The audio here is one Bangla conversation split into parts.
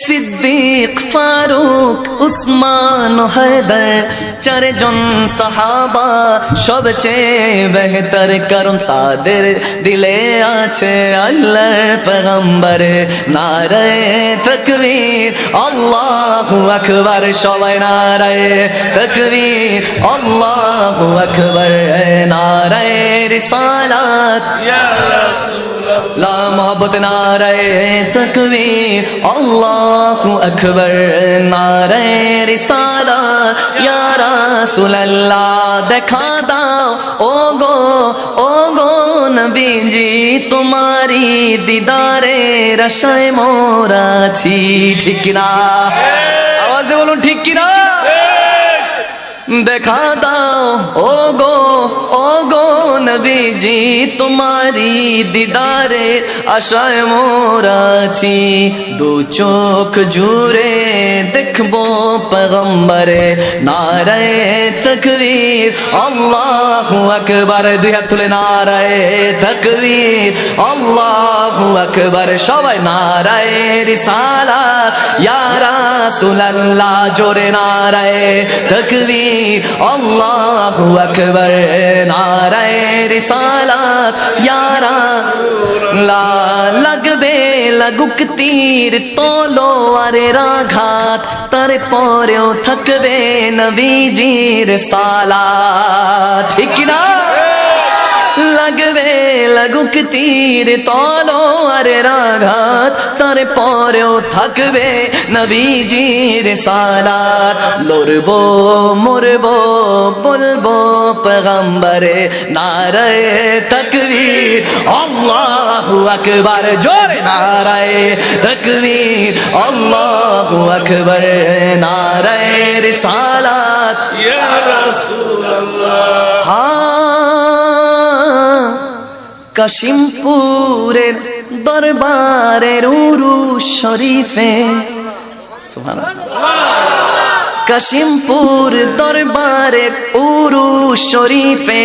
সিদ্দিক ফারুক উসমান হায়দার চারজন সাহাবা সবচেয়ে বেহতর, কারণ তাদের দিলে আছে আল্লাহর পয়গম্বর। নারায়ে তাকবীর আল্লাহু আকবার, সবাই নারায়ে তাকবীর আল্লাহু আকবার। নারায়ে রিসালাত ইয়া রাসূলুল্লাহ, লা মোহব্বত। নারায়ে তাকবীর আল্লাহু আকবার। নারায়ে রিসালাত ইয়া রাসূলুল্লাহ, দেখা দাও ও গো নবীজি, তোমারি দিদারে আশায় মোরা আছি। ঠিক কিনা? আওয়াজ দিয়ে বলুন ঠিক কিনা? দেখা দাও ও গো নবীজি, তোমারি দিদারে আশায় মোরা আছি। দু চোখ জুড়ে দেখবো পয়গম্বরে। নারায়ে তাকবীর আল্লাহু আকবার, দুই হাত তুলে নারায়ে তাকবীর আল্লাহু আকবার। সবাই নারায়ে রিসালাত ইয়া রাসূলুল্লাহ, জোরে নারায়ে তাকবীর আল্লাহু আকবার। নারায়ে রিসালাত ইয়া রাসূলুল্লাহ, লাগবে লাগুক তীর তলোয়ারের আঘাত, তারপরেও থাকবে নবীজির সালাত। ঠিক না? লাগবে লাগুক তীর তলোয়ারের আঘাত, তারপরেও থাকবে নবীজির সালাত। লড়বো মরবো বলবো পয়গম্বরে। নারায়ে তাকবীর আল্লাহু আকবার, জোরে নারায়ে তাকবীর আল্লাহু আকবার। নারায়ে রিসালাত ইয়া রাসূলুল্লাহ। কাশিমপুরের দরবারের উরুস শরীফে, কাশিমপুর দরবারের উরুস শরীফে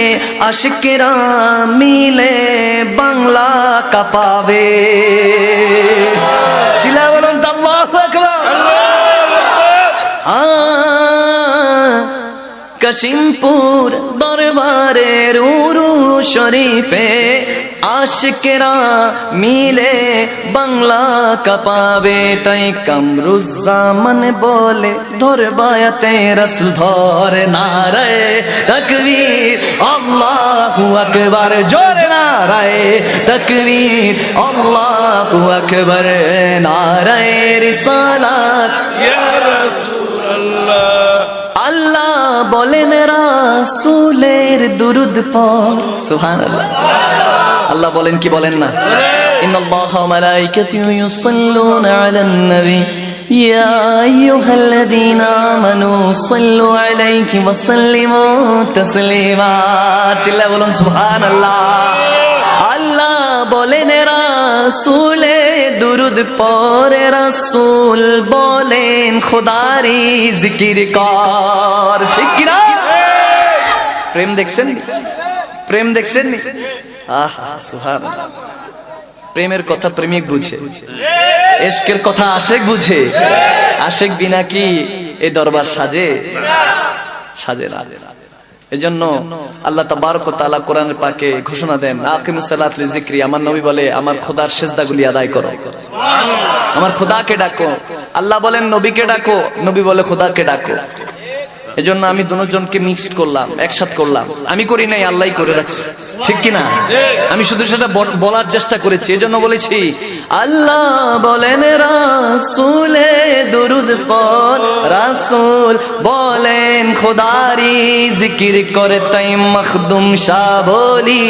আশিকেরা মিলে বাংলা কাঁপাবে। চিল্লা বলুন তো আল্লাহু আকবার। কাশিমপুর দরবারের উরুস শরীফে আশিকেরা মিলে বাংলা কাঁপাবে। তাই কামরুজ্জামান বলে ধরবায়াতে রাসূল ধর। নারায়ে তাকবীর আল্লাহু আকবার, জোরে নারায়ে তাকবীর আল্লাহু আকবার। নারায়ে রিসালাত ইয়া রাসূলুল্লাহ, আল্লাহ বলেন রাসূলের দুরূদ পড়। সুবহানাল্লাহ, আল্লাহ বলেন কি বলেন না? ইন্নাল্লাহা ওয়া মালাইকাতুহু ইউসাল্লুনা আলান নবী ইয়া আইয়ুহাল্লাযীনা আমানু সাল্লু আলাইহি ওয়া সাল্লিমু তাসলিমা। চিল্লা বলুন সুবহানাল্লাহ। আল্লাহ বলেন রাসূলে দুরূদ পড়ে, রাসূল বলেন খোদারি জিকির কর। ঠিক কি না? প্রেম দেখছেন? প্রেম দেখছেন? আহা সুবহানাল্লাহ। প্রেমের কথা প্রেমিক বুঝে, ইশকের কথা আশিক বুঝে। আশিক বিনা কি এই দরবার সাজে? সাজে না। এজন্য আল্লাহ তাবারক ওয়া তাআলা কোরআনের পাকে ঘোষণা দেন, আকিমুস সালাত লিযিকরি। আমার নবী বলে আমার খোদার সিজদাগুলি আদায় করো, আমার খোদাকে ডাকো। আল্লাহ বলেন নবীকে ডাকো, নবী বলে খোদাকে ডাকো। এজন্য আমি দুজনকে মিক্সড করলাম, একসাথ করলাম। আমি করি নাই, আল্লাহই করে রাখছে। ঠিক কি না? আমি শুধু সেটা বলার চেষ্টা করেছি। এজন্য বলেছি আল্লাহ বলেন রাসূলে দুরূদ পড়, রাসূল বলেন খোদারি জিকির করে। তাই মখদুম শাহ বলি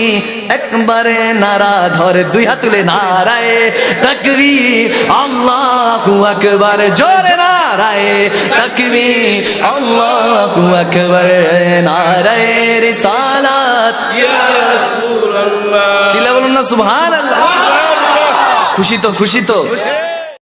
একবারে নারা ধরে, দুই হাত তুলে নারায়ে তাকবীর আল্লাহু আকবার, জোরে নারায়ে তাকবীর আল্লাহু আকবার। নারায়ে রিসালাত ইয়া রাসূলুল্লাহ, চিল্লা বলুন না সুবহানাল্লাহ। খুশি তো? খুশি তো?